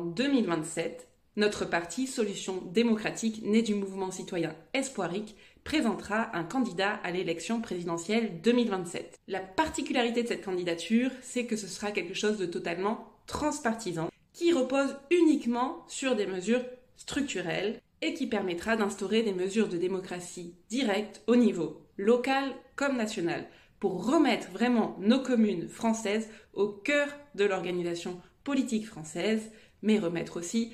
en 2027, notre parti Solutions démocratiques, né du mouvement citoyen Espoirique, présentera un candidat à l'élection présidentielle 2027. La particularité de cette candidature, c'est que ce sera quelque chose de totalement transpartisan, qui repose uniquement sur des mesures structurelles et qui permettra d'instaurer des mesures de démocratie directe au niveau local comme national, pour remettre vraiment nos communes françaises au cœur de l'organisation politique française, mais remettre aussi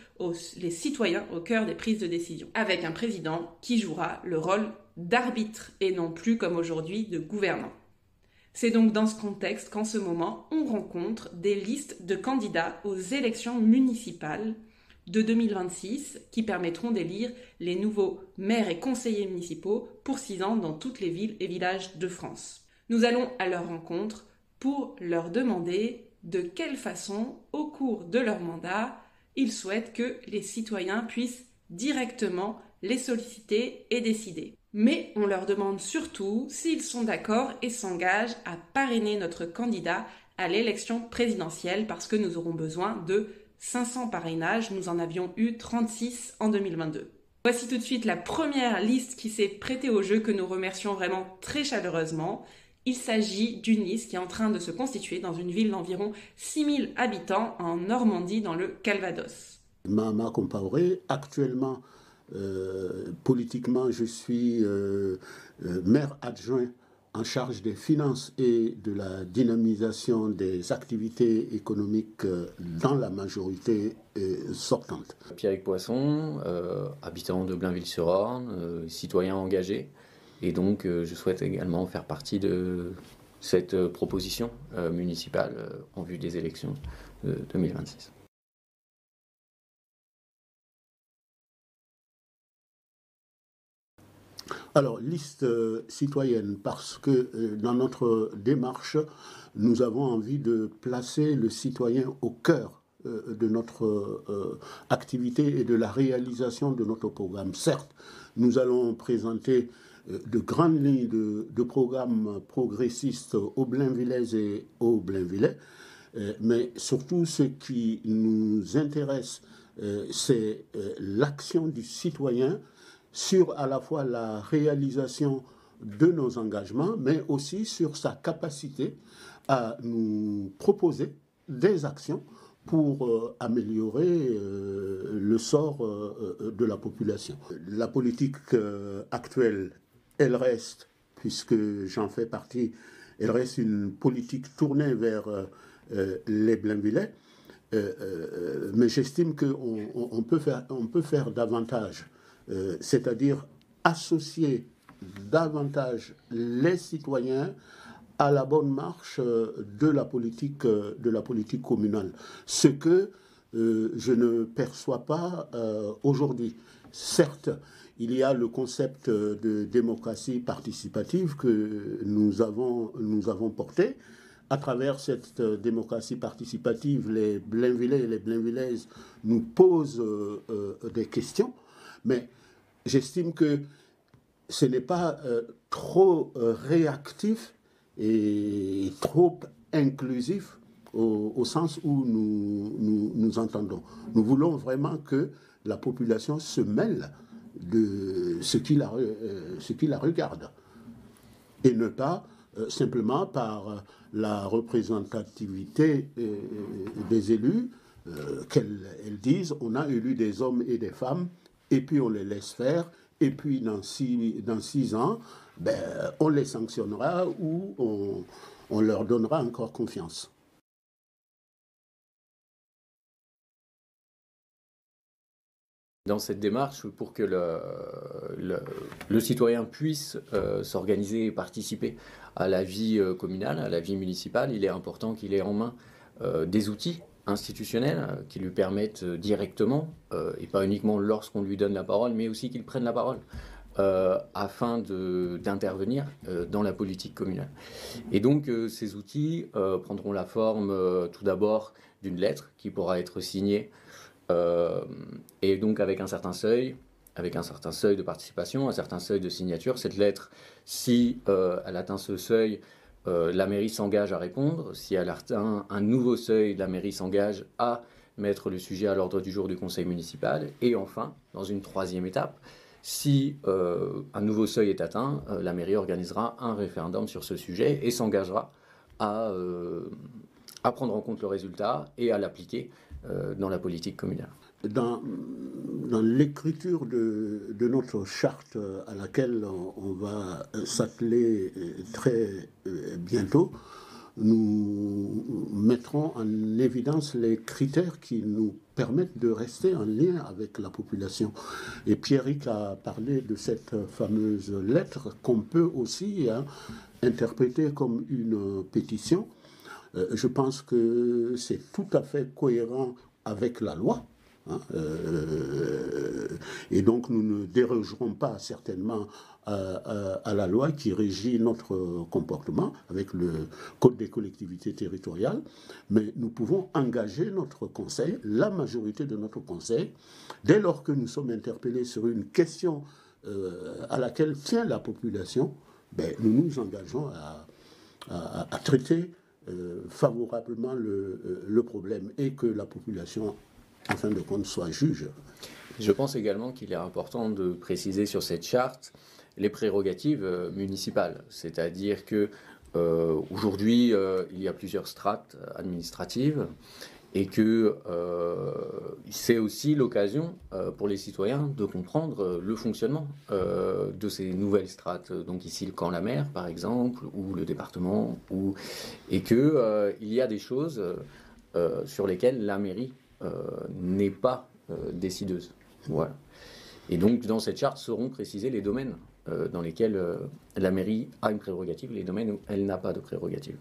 les citoyens au cœur des prises de décision, avec un président qui jouera le rôle d'arbitre et non plus comme aujourd'hui de gouvernant. C'est donc dans ce contexte qu'en ce moment, on rencontre des listes de candidats aux élections municipales de 2026 qui permettront d'élire les nouveaux maires et conseillers municipaux pour 6 ans dans toutes les villes et villages de France. Nous allons à leur rencontre pour leur demander de quelle façon, au cours de leur mandat, ils souhaitent que les citoyens puissent directement les solliciter et décider. Mais on leur demande surtout s'ils sont d'accord et s'engagent à parrainer notre candidat à l'élection présidentielle parce que nous aurons besoin de 500 parrainages. Nous en avions eu 36 en 2022. Voici tout de suite la première liste qui s'est prêtée au jeu, que nous remercions vraiment très chaleureusement. Il s'agit d'une liste qui est en train de se constituer dans une ville d'environ 6000 habitants en Normandie, dans le Calvados. Mahama Compaoré, actuellement, politiquement, je suis maire adjoint en charge des finances et de la dynamisation des activités économiques dans la majorité sortante. Pierrick Poisson, habitant de Blainville-sur-Orne, citoyen engagé. Et donc, je souhaite également faire partie de cette proposition municipale en vue des élections de 2026. Alors, liste citoyenne, parce que dans notre démarche, nous avons envie de placer le citoyen au cœur de notre activité et de la réalisation de notre programme. Certes, nous allons présenter de grandes lignes de programmes progressistes aux Blainvillaises et aux Blainvillais, mais surtout ce qui nous intéresse, c'est l'action du citoyen sur à la fois la réalisation de nos engagements, mais aussi sur sa capacité à nous proposer des actions pour améliorer le sort de la population. La politique actuelle, elle reste, puisque j'en fais partie, elle reste une politique tournée vers les Blainvillais, mais j'estime qu'on peut faire davantage, c'est-à-dire associer davantage les citoyens à la bonne marche de la politique communale. Ce que je ne perçois pas aujourd'hui. Certes, il y a le concept de démocratie participative que nous avons porté. À travers cette démocratie participative, les Blainvillais et les Blainvillaises nous posent des questions, mais j'estime que ce n'est pas trop réactif et trop inclusif au sens où nous entendons. Nous voulons vraiment que la population se mêle de ce qui la regarde et ne pas simplement par la représentativité des élus qu'elles disent on a élu des hommes et des femmes et puis on les laisse faire et puis dans 6 ans on les sanctionnera ou on leur donnera encore confiance. Dans cette démarche, pour que le citoyen puisse s'organiser et participer à la vie communale, à la vie municipale, il est important qu'il ait en main des outils institutionnels qui lui permettent directement, et pas uniquement lorsqu'on lui donne la parole, mais aussi qu'il prenne la parole afin d'intervenir dans la politique communale. Et donc ces outils prendront la forme tout d'abord d'une lettre qui pourra être signée et donc avec un certain seuil de participation, un certain seuil de signature. Cette lettre, si elle atteint ce seuil, la mairie s'engage à répondre. Si elle atteint un nouveau seuil, la mairie s'engage à mettre le sujet à l'ordre du jour du conseil municipal. Et enfin, dans une troisième étape, si un nouveau seuil est atteint, la mairie organisera un référendum sur ce sujet et s'engagera à prendre en compte le résultat et à l'appliquer dans la politique communale. Dans l'écriture de notre charte à laquelle on va s'atteler très bientôt, nous mettrons en évidence les critères qui nous permettent de rester en lien avec la population. Et Pierrick a parlé de cette fameuse lettre qu'on peut aussi interpréter comme une pétition. Je pense que c'est tout à fait cohérent avec la loi. Et donc nous ne dérogerons pas certainement à la loi qui régit notre comportement avec le Code des collectivités territoriales, mais nous pouvons engager notre conseil, la majorité de notre conseil, dès lors que nous sommes interpellés sur une question à laquelle tient la population, nous nous engageons à traiter favorablement le problème et que la population, en fin de compte, soit juge. Je pense également qu'il est important de préciser sur cette charte les prérogatives municipales. C'est-à-dire que aujourd'hui, il y a plusieurs strates administratives et que c'est aussi l'occasion pour les citoyens de comprendre le fonctionnement de ces nouvelles strates. Donc ici, le camp La Mer, par exemple, ou le département, et qu'il y a des choses sur lesquelles la mairie n'est pas décideuse. Voilà. Et donc, dans cette charte seront précisés les domaines dans lesquels la mairie a une prérogative, les domaines où elle n'a pas de prérogative.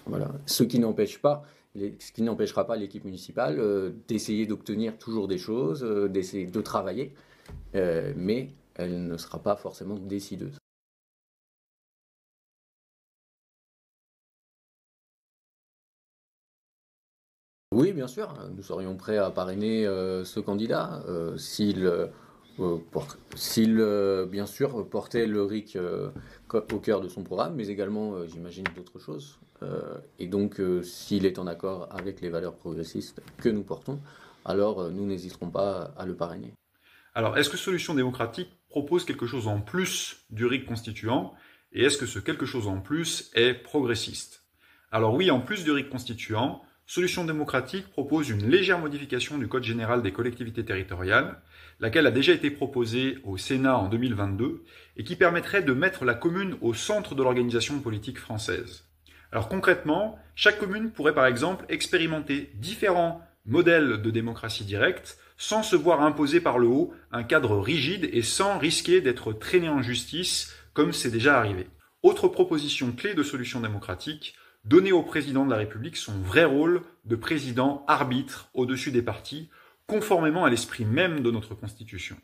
Voilà. Ce qui n'empêchera pas l'équipe municipale d'essayer d'obtenir toujours des choses, d'essayer de travailler, mais elle ne sera pas forcément décideuse. Oui, bien sûr, nous serions prêts à parrainer ce candidat s'il, bien sûr, portait le RIC au cœur de son programme, mais également, j'imagine, d'autres choses. Et donc, s'il est en accord avec les valeurs progressistes que nous portons, alors nous n'hésiterons pas à le parrainer. Alors, est-ce que Solutions démocratiques propose quelque chose en plus du RIC constituant? Et est-ce que ce quelque chose en plus est progressiste? Alors oui, en plus du RIC constituant, Solutions démocratiques propose une légère modification du Code général des collectivités territoriales, laquelle a déjà été proposée au Sénat en 2022 et qui permettrait de mettre la commune au centre de l'organisation politique française. Alors concrètement, chaque commune pourrait par exemple expérimenter différents modèles de démocratie directe sans se voir imposer par le haut un cadre rigide et sans risquer d'être traîné en justice comme c'est déjà arrivé. Autre proposition clé de Solutions démocratiques, donner au président de la République son vrai rôle de président arbitre au-dessus des partis, conformément à l'esprit même de notre Constitution.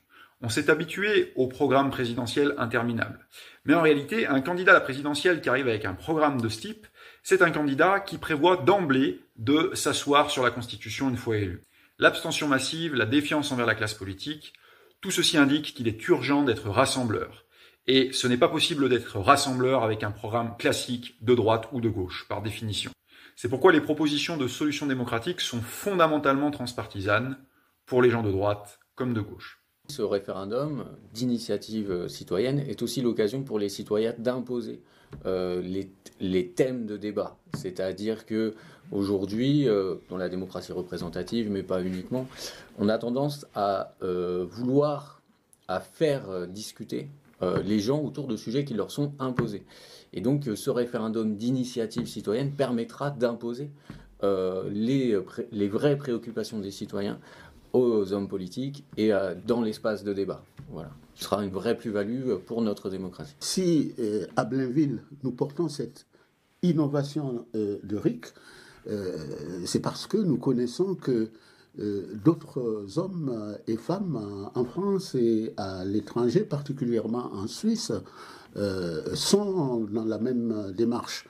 On s'est habitué au programme présidentiel interminable. Mais en réalité, un candidat à la présidentielle qui arrive avec un programme de ce type, c'est un candidat qui prévoit d'emblée de s'asseoir sur la Constitution une fois élu. L'abstention massive, la défiance envers la classe politique, tout ceci indique qu'il est urgent d'être rassembleur. Et ce n'est pas possible d'être rassembleur avec un programme classique de droite ou de gauche, par définition. C'est pourquoi les propositions de Solutions démocratiques sont fondamentalement transpartisanes, pour les gens de droite comme de gauche. Ce référendum d'initiative citoyenne est aussi l'occasion pour les citoyens d'imposer les thèmes de débat. C'est-à-dire que aujourd'hui, dans la démocratie représentative, mais pas uniquement, on a tendance à vouloir faire discuter les gens autour de sujets qui leur sont imposés. Et donc ce référendum d'initiative citoyenne permettra d'imposer les vraies préoccupations des citoyens aux hommes politiques et dans l'espace de débat. Voilà. Ce sera une vraie plus-value pour notre démocratie. Si à Blainville, nous portons cette innovation de RIC, c'est parce que nous connaissons que d'autres hommes et femmes en France et à l'étranger, particulièrement en Suisse, sont dans la même démarche.